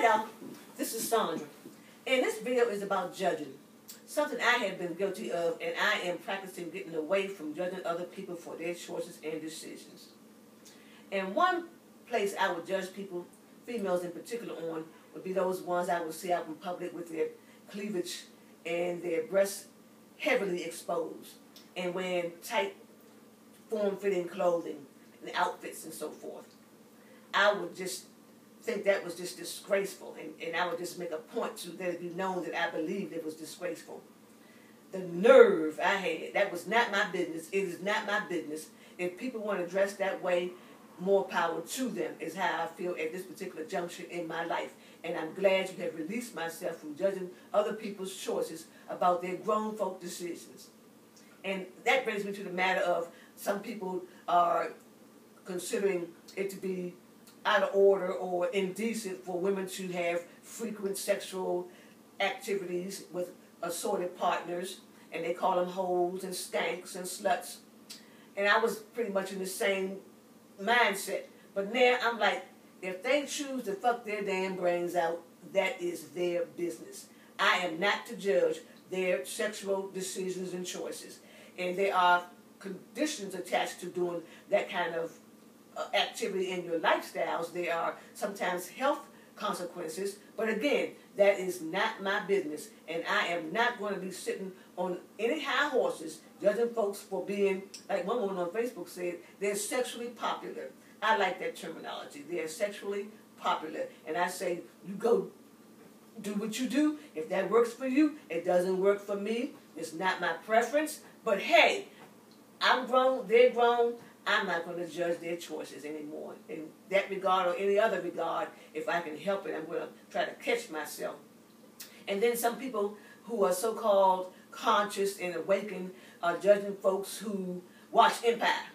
Hi y'all, this is Sandra, and this video is about judging. Something I have been guilty of, and I am practicing getting away from judging other people for their choices and decisions. And one place I would judge people, females in particular, on would be those ones I would see out in public with their cleavage and their breasts heavily exposed and wearing tight, form-fitting clothing and outfits and so forth. I would just think that was just disgraceful, and I would just make a point to let it be known that I believed it was disgraceful. The nerve I had, that was not my business. It is not my business. If people want to dress that way, more power to them is how I feel at this particular juncture in my life. And I'm glad you have released myself from judging other people's choices about their grown folk decisions. And that brings me to the matter of some people are considering it to be out of order or indecent for women to have frequent sexual activities with assorted partners, and they call them hoes and skanks and sluts. And I was pretty much in the same mindset. But now I'm like, if they choose to fuck their damn brains out, that is their business. I am not to judge their sexual decisions and choices. And there are conditions attached to doing that kind of activity in your lifestyles. There are sometimes health consequences, but again, that is not my business, and I am not going to be sitting on any high horses judging folks for being, like one woman on Facebook said, they're sexually popular. I like that terminology. They're sexually popular, and I say, you go do what you do. If that works for you, it doesn't work for me. It's not my preference, but hey, I'm grown, they're grown. I'm not going to judge their choices anymore. In that regard or any other regard, if I can help it, I'm going to try to catch myself. And then some people who are so-called conscious and awakened are judging folks who watch Empire.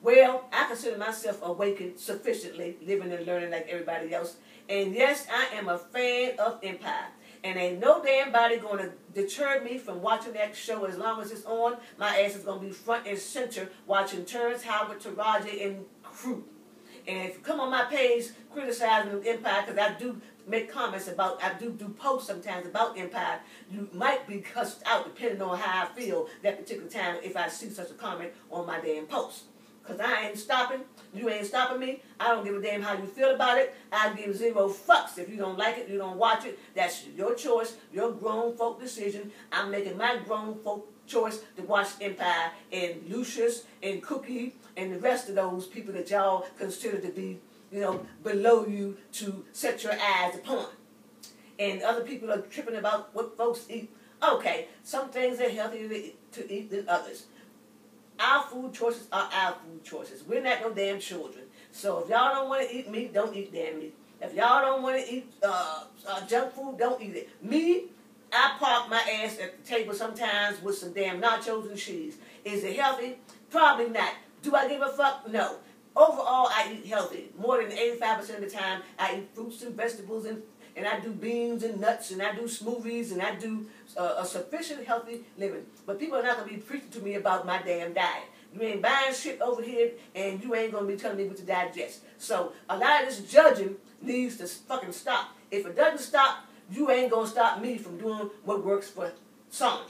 Well, I consider myself awakened sufficiently, living and learning like everybody else. And yes, I am a fan of Empire. And ain't no damn body going to deter me from watching that show as long as it's on. My ass is going to be front and center watching Terrence Howard, Taraji, and crew. And if you come on my page criticizing Empire, because I do make comments about, I do posts sometimes about Empire, you might be cussed out depending on how I feel that particular time if I see such a comment on my damn post. Because I ain't stopping. You ain't stopping me. I don't give a damn how you feel about it. I give zero fucks. If you don't like it, you don't watch it. That's your choice, your grown folk decision. I'm making my grown folk choice to watch Empire and Lucius and Cookie and the rest of those people that y'all consider to be, you know, below you to set your eyes upon. And other people are tripping about what folks eat. Okay, some things are healthier to eat than others. Our food choices are our food choices. We're not no damn children. So if y'all don't want to eat meat, don't eat damn meat. If y'all don't want to eat junk food, don't eat it. Me, I park my ass at the table sometimes with some damn nachos and cheese. Is it healthy? Probably not. Do I give a fuck? No. Overall, I eat healthy. More than 85% of the time, I eat fruits and vegetables, and I do beans and nuts, and I do smoothies, and I do a sufficient healthy living. But people are not going to be preaching to me about my damn diet. You ain't buying shit over here, and you ain't going to be telling me what to digest. So a lot of this judging needs to fucking stop. If it doesn't stop, you ain't going to stop me from doing what works for Sandra.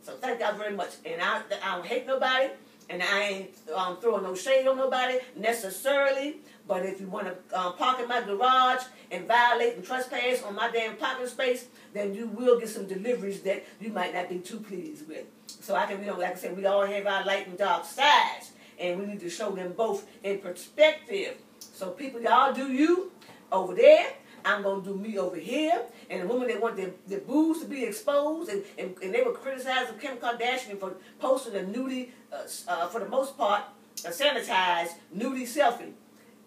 So thank y'all very much. And I don't hate nobody, and I ain't throwing no shade on nobody necessarily. But if you want to park in my garage and violate and trespass on my damn parking space, then you will get some deliveries that you might not be too pleased with. So I can, you know, like I said, we all have our light and dark sides, and we need to show them both in perspective. So people, y'all do you over there. I'm going to do me over here. And the women that want their boobs to be exposed, and they were criticizing Kim Kardashian for posting a nudie, for the most part, a sanitized nudie selfie.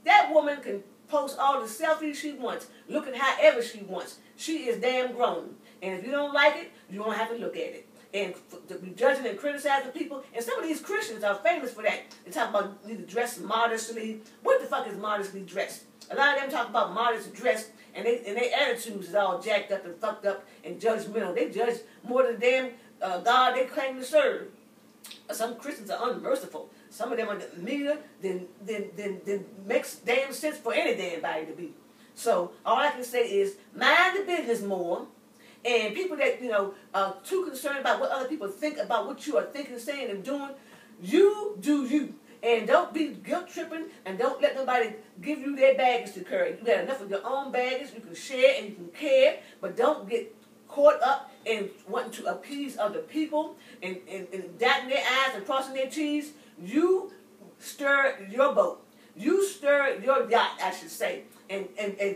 That woman can post all the selfies she wants, looking however she wants. She is damn grown. And if you don't like it, you don't have to look at it. And to be judging and criticizing people, and some of these Christians are famous for that. They talk about need to dress modestly. What the fuck is modestly dressed? A lot of them talk about modest dress, and their attitudes is all jacked up and fucked up and judgmental. They judge more than the damn God they claim to serve. Some Christians are unmerciful. Some of them are meaner than makes damn sense for any damn body to be. So all I can say is mind the business more. And people that, are too concerned about what other people think about what you are thinking, saying, and doing, you do you. And don't be guilt tripping, and don't let nobody give you their baggage to carry. You got enough of your own baggage. You can share and you can care, but don't get caught up in wanting to appease other people and dotting their I's and crossing their T's. You stir your boat. You stir your yacht, I should say, and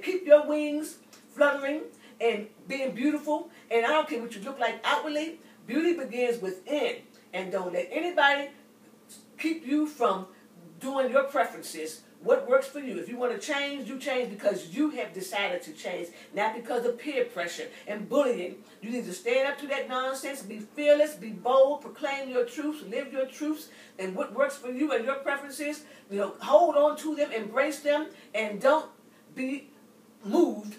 keep your wings fluttering and being beautiful. And I don't care what you look like outwardly. Beauty begins within. And don't let anybody keep you from doing your preferences, what works for you. If you want to change, you change because you have decided to change, not because of peer pressure and bullying. You need to stand up to that nonsense, be fearless, be bold, proclaim your truths, live your truths, and what works for you and your preferences, hold on to them, embrace them, and don't be moved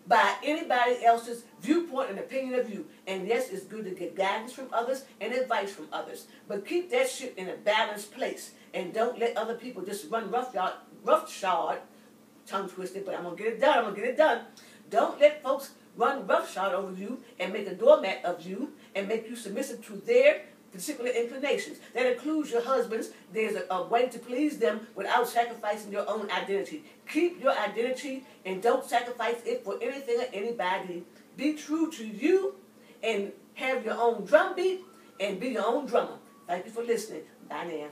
by anybody else's viewpoint and opinion of you. And yes, it's good to get guidance from others and advice from others, but keep that shit in a balanced place, and don't let other people just run roughshod, tongue twisted, but I'm going to get it done. Don't let folks run roughshod over you and make a doormat of you and make you submissive to their particular inclinations. That includes your husbands. There's a way to please them without sacrificing your own identity. Keep your identity and don't sacrifice it for anything or anybody. Be true to you and have your own drum beat and be your own drummer. Thank you for listening. Bye now.